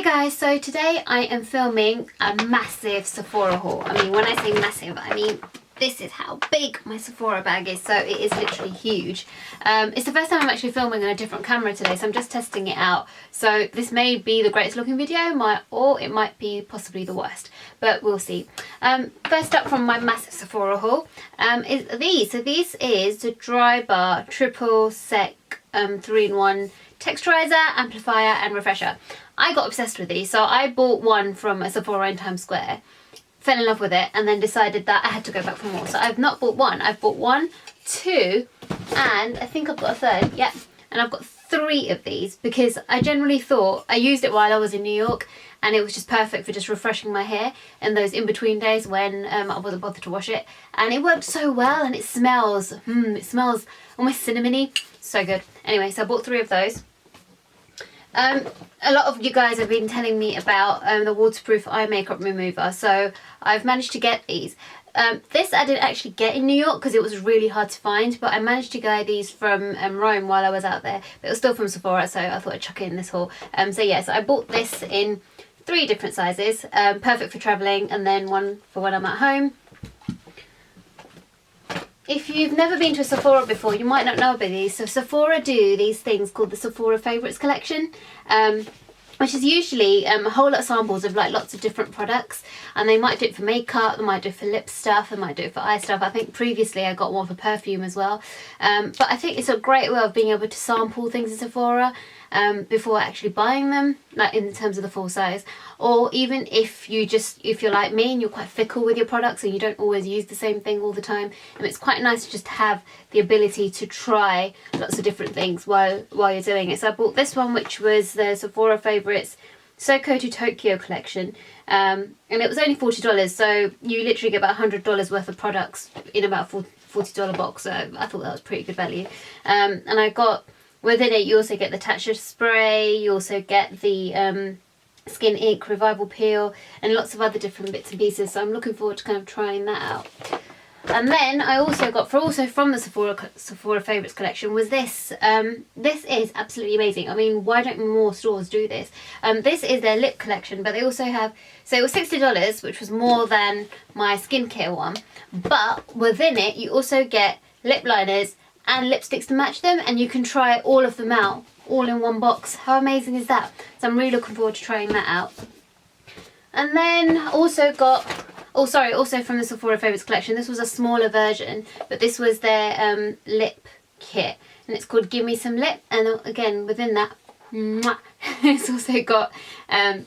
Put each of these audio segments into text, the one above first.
guys, so today I am filming a massive Sephora haul. I mean, when I say massive, I mean this is how big my Sephora bag is, so it is literally huge. It's the first time I'm actually filming on a different camera today, so I'm just testing it out. So this may be the greatest looking video, or it might be possibly the worst, but we'll see. First up from my massive Sephora haul is these. So this is the Dry Bar Triple Sec 3-in-1 texturizer, amplifier and refresher. I got obsessed with these, so I bought one from a Sephora in Times Square, fell in love with it, and then decided that I had to go back for more. So I've not bought one, I've bought 1, 2, and I think I've got a third, yeah. And I've got 3 of these because I generally thought, I used it while I was in New York, and it was just perfect for just refreshing my hair in those in-between days when I wasn't bothered to wash it. And it worked so well, and it smells almost cinnamony, so good. Anyway, so I bought 3 of those. A lot of you guys have been telling me about the waterproof eye makeup remover, so I've managed to get these. This I didn't actually get in New York because it was really hard to find, but I managed to get these from Rome while I was out there, but it was still from Sephora, so I thought I'd chuck it in this haul. So yeah, so I bought this in 3 different sizes, perfect for travelling, and then one for when I'm at home. If you've never been to a Sephora before, you might not know about these. So Sephora do these things called the Sephora Favourites collection, which is usually a whole lot of samples of like lots of different products, and they might do it for makeup, they might do it for lip stuff, they might do it for eye stuff. I think previously I got one for perfume as well, but I think it's a great way of being able to sample things in Sephora before actually buying them, like in terms of the full size. Or even if you're like me and you're quite fickle with your products and you don't always use the same thing all the time, and it's quite nice to just have the ability to try lots of different things while you're doing it. So I bought this one, which was the Sephora Favourites Soko to Tokyo collection, and it was only $40, so you literally get about $100 worth of products in about a $40 box, so I thought that was pretty good value. And I got, within it you also get the Tatcha spray, you also get the Skin Ink Revival Peel, and lots of other different bits and pieces, so I'm looking forward to kind of trying that out. And then I also got, from the Sephora Favourites collection, was this. This is absolutely amazing. I mean, why don't more stores do this? This is their lip collection, but they also have, so it was $60, which was more than my skincare one, but within it you also get lip liners and lipsticks to match them, and you can try all of them out all in one box. How amazing is that? So I'm really looking forward to trying that out. And then also got, also from the Sephora Favourites collection, this was a smaller version, but this was their lip kit, and it's called Give Me Some Lip, and again within that, it's also got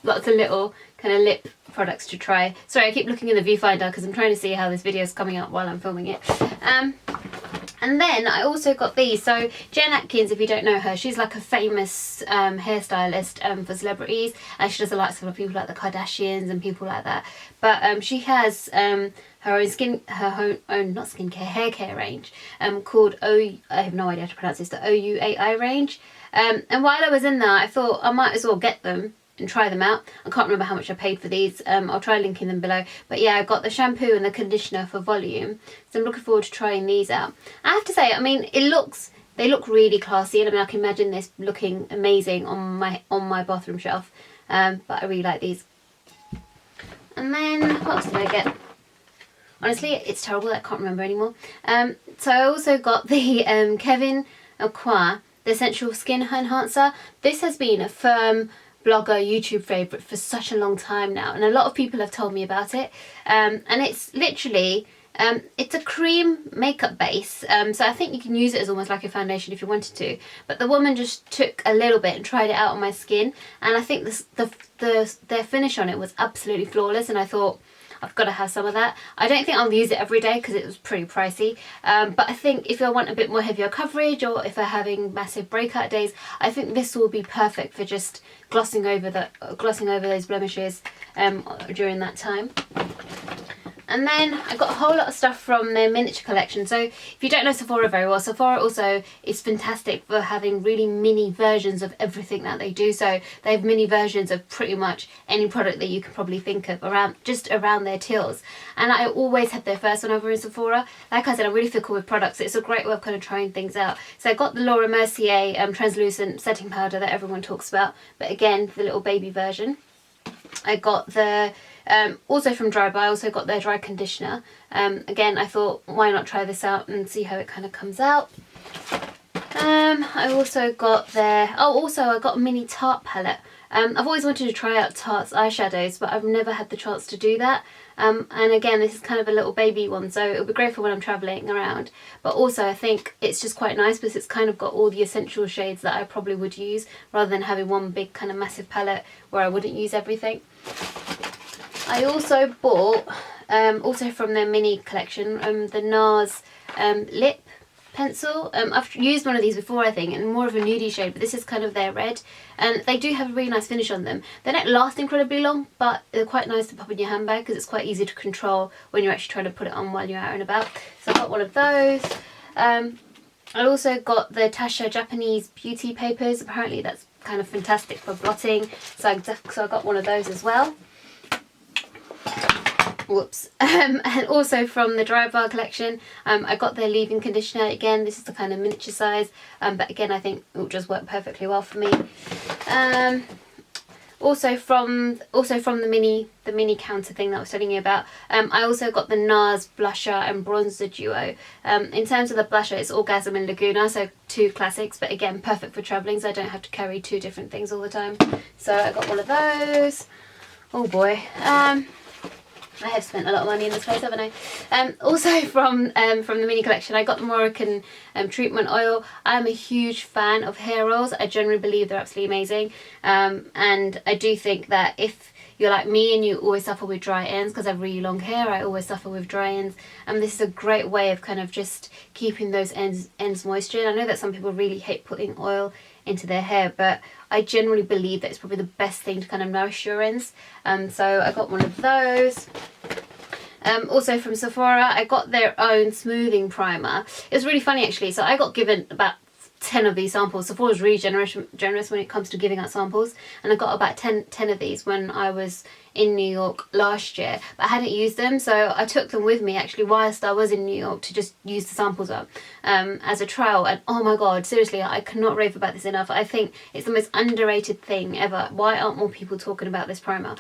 lots of little kind of lip products to try. Sorry, I keep looking in the viewfinder because I'm trying to see how this video is coming out while I'm filming it. And then I also got these. So Jen Atkins, if you don't know her, she's like a famous hairstylist for celebrities, and she does a lot of people like the Kardashians and people like that. But she has her own hair care range called I have no idea how to pronounce this, the OUAI range. And while I was in there, I thought I might as well get them and try them out. I can't remember how much I paid for these. I'll try linking them below. But yeah, I got the shampoo and the conditioner for volume, so I'm looking forward to trying these out. I have to say, I mean, they look really classy, and I mean, I can imagine this looking amazing on my bathroom shelf. But I really like these. And then what else did I get? Honestly, it's terrible, I can't remember anymore. So I also got the Kevyn Aucoin, the Essential Skin Enhancer. This has been a firm blogger YouTube favourite for such a long time now, and a lot of people have told me about it. And it's literally, it's a cream makeup base, so I think you can use it as almost like a foundation if you wanted to, but the woman just took a little bit and tried it out on my skin, and I think their finish on it was absolutely flawless, and I thought, I've got to have some of that. I don't think I'll use it every day because it was pretty pricey, but I think if I want a bit more heavier coverage, or if I'm having massive breakout days, I think this will be perfect for just glossing over those blemishes during that time. And then I got a whole lot of stuff from their miniature collection. So if you don't know Sephora very well, Sephora also is fantastic for having really mini versions of everything that they do. So they have mini versions of pretty much any product that you can probably think of around their tills. And I always had their first when I was in Sephora. Like I said, I'm really fickle with products. It's a great way of kind of trying things out. So I got the Laura Mercier translucent setting powder that everyone talks about, but again, the little baby version. I got the also from Dry Bar, I also got their dry conditioner. Again, I thought, why not try this out and see how it kind of comes out. I also got their, I got a mini Tarte palette. I've always wanted to try out Tarte's eyeshadows, but I've never had the chance to do that. And again, this is kind of a little baby one, so it'll be great for when I'm travelling around. But also I think it's just quite nice because it's kind of got all the essential shades that I probably would use, rather than having one big kind of massive palette where I wouldn't use everything. I also bought, also from their mini collection, the NARS lip pencil. I've used one of these before, I think, and more of a nudie shade, but this is kind of their red, and they do have a really nice finish on them. They don't last incredibly long, but they're quite nice to pop in your handbag because it's quite easy to control when you're actually trying to put it on while you're out and about. So I got one of those. I also got the Tasha Japanese beauty papers. Apparently that's kind of fantastic for blotting, so I got one of those as well. Whoops. And also from the Dry Bar collection, I got their leave-in conditioner. Again, this is the kind of miniature size, but again, I think it will just work perfectly well for me. Also from the mini counter thing that I was telling you about, I also got the NARS blusher and bronzer duo. In terms of the blusher, it's Orgasm and Laguna, so two classics, but again, perfect for travelling, so I don't have to carry two different things all the time. So I got one of those. Oh boy. I have spent a lot of money in this place, haven't I? Also from the mini collection, I got the Moroccan treatment oil. I'm a huge fan of hair oils. I generally believe they're absolutely amazing. And I do think that if you're like me and you always suffer with dry ends, because I have really long hair, I always suffer with dry ends. This is a great way of kind of just keeping those ends moisture. And I know that some people really hate putting oil into their hair, but I generally believe that it's probably the best thing to kind of nourish your ends. So I got one of those. Also from Sephora, I got their own smoothing primer. It was really funny actually. So I got given about 10 of these samples. Sephora's really generous when it comes to giving out samples, and I got about 10 of these when I was in New York last year, but I hadn't used them, so I took them with me actually whilst I was in New York to just use the samples up as a trial. And oh my god, seriously, I cannot rave about this enough. I think it's the most underrated thing ever. Why aren't more people talking about this primer?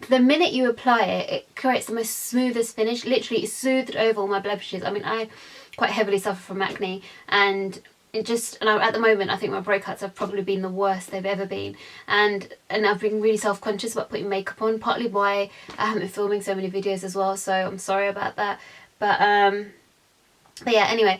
The minute you apply it, it creates the most smoothest finish. Literally, it soothed over all my blemishes. I mean, I quite heavily suffer from acne, and at the moment I think my breakouts have probably been the worst they've ever been, and I've been really self-conscious about putting makeup on, partly why I haven't been filming so many videos as well, so I'm sorry about that. But yeah, anyway,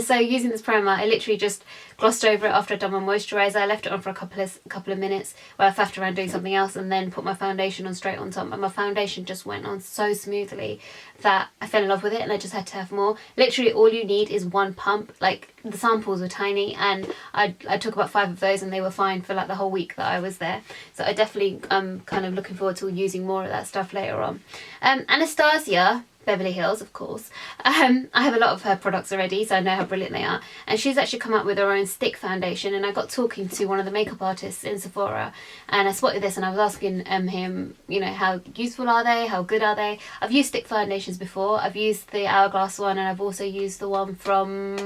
so using this primer, I literally just glossed over it after I'd done my moisturiser. I left it on for a couple of minutes while I faffed around doing something else, and then put my foundation on straight on top, and my foundation just went on so smoothly that I fell in love with it, and I just had to have more. Literally all you need is one pump. Like, the samples were tiny, and I took about 5 of those, and they were fine for like the whole week that I was there. So I definitely kind of looking forward to using more of that stuff later on. Anastasia Beverly Hills, of course. I have a lot of her products already, so I know how brilliant they are. And she's actually come up with her own stick foundation, and I got talking to one of the makeup artists in Sephora, and I spotted this, and I was asking him, you know, how useful are they? How good are they? I've used stick foundations before. I've used the Hourglass one, and I've also used the one from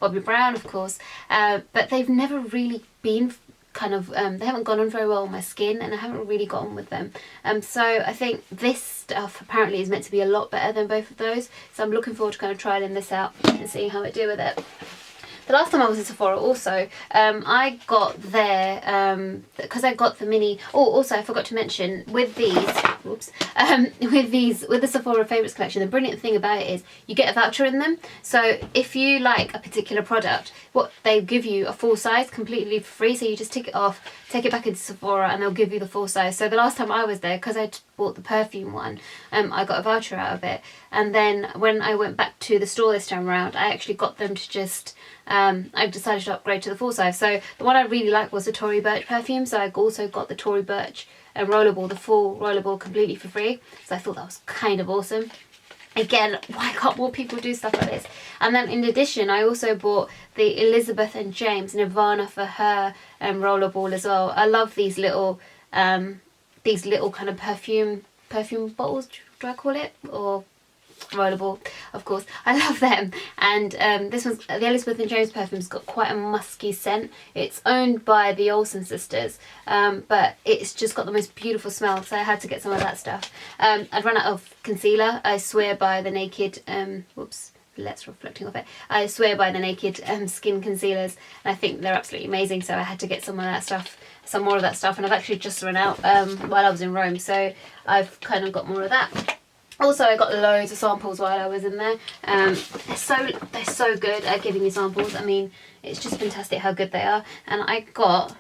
Bobbi Brown, of course. But they've never really been kind of they haven't gone on very well on my skin, and I haven't really got on with them, so I think this stuff apparently is meant to be a lot better than both of those, so I'm looking forward to kind of trialing this out and seeing how I do with it. The last time I was in Sephora also, I got their, because I got the mini, also I forgot to mention, with these, with the Sephora Favourites collection, the brilliant thing about it is you get a voucher in them. So if you like a particular product, they give you a full size completely for free, so you just tick it off, take it back into Sephora, and they'll give you the full size. So the last time I was there, because I bought the perfume one, I got a voucher out of it, and then when I went back to the store this time around, I actually got them to just I decided to upgrade to the full size. So the one I really liked was the Tory Burch perfume, so I also got the Tory Burch rollerball, the full rollerball, completely for free. So I thought that was kind of awesome. Again, why can't more people do stuff like this? And then in addition, I also bought the Elizabeth and James Nirvana for her rollerball as well. I love these little kind of perfume bottles, do I call it? Or rollerball, of course. I love them. And this one's the Elizabeth and James perfume's got quite a musky scent. It's owned by the Olsen sisters, but it's just got the most beautiful smell, so I had to get some of that stuff. I'd run out of concealer. I swear by the Naked let's reflecting off it. I swear by the Naked skin concealers, and I think they're absolutely amazing, so I had to get some more of that stuff, and I've actually just run out while I was in Rome, so I've kind of got more of that. Also, I got loads of samples while I was in there. They're so good at giving you samples. I mean, it's just fantastic how good they are. And I got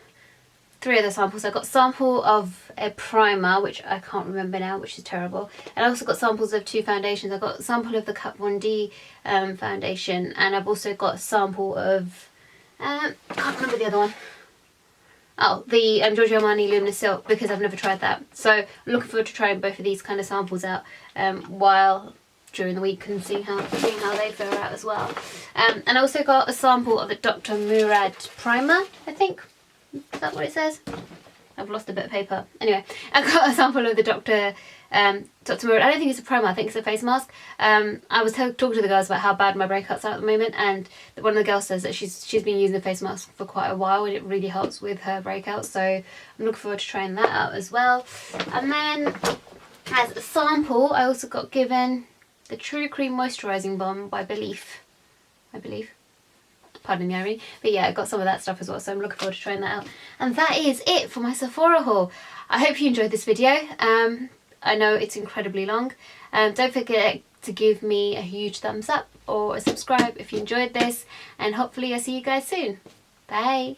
3 of the samples. I got a sample of a primer, which I can't remember now, which is terrible. And I also got samples of 2 foundations. I got a sample of the Kat Von D foundation, and I've also got a sample of I can't remember the other one. Oh, the Giorgio Armani Luminous Silk, because I've never tried that. So I'm looking forward to trying both of these kind of samples out while during the week, and seeing how they fare out as well. And I also got a sample of the Dr. Murad primer, I think. Is that what it says? I've lost a bit of paper. Anyway, I got a sample of the Dr. Murad. I don't think it's a primer, I think it's a face mask. I was talking to the girls about how bad my breakouts are at the moment, and one of the girls says that she's been using the face mask for quite a while, and it really helps with her breakouts, so I'm looking forward to trying that out as well. And then as a sample, I also got given the True Cream Moisturising Balm by Belief, I believe. Pardon me, Irene. But yeah, I got some of that stuff as well, so I'm looking forward to trying that out. And that is it for my Sephora haul. I hope you enjoyed this video. I know it's incredibly long. Don't forget to give me a huge thumbs up or a subscribe if you enjoyed this, and hopefully I'll see you guys soon. Bye!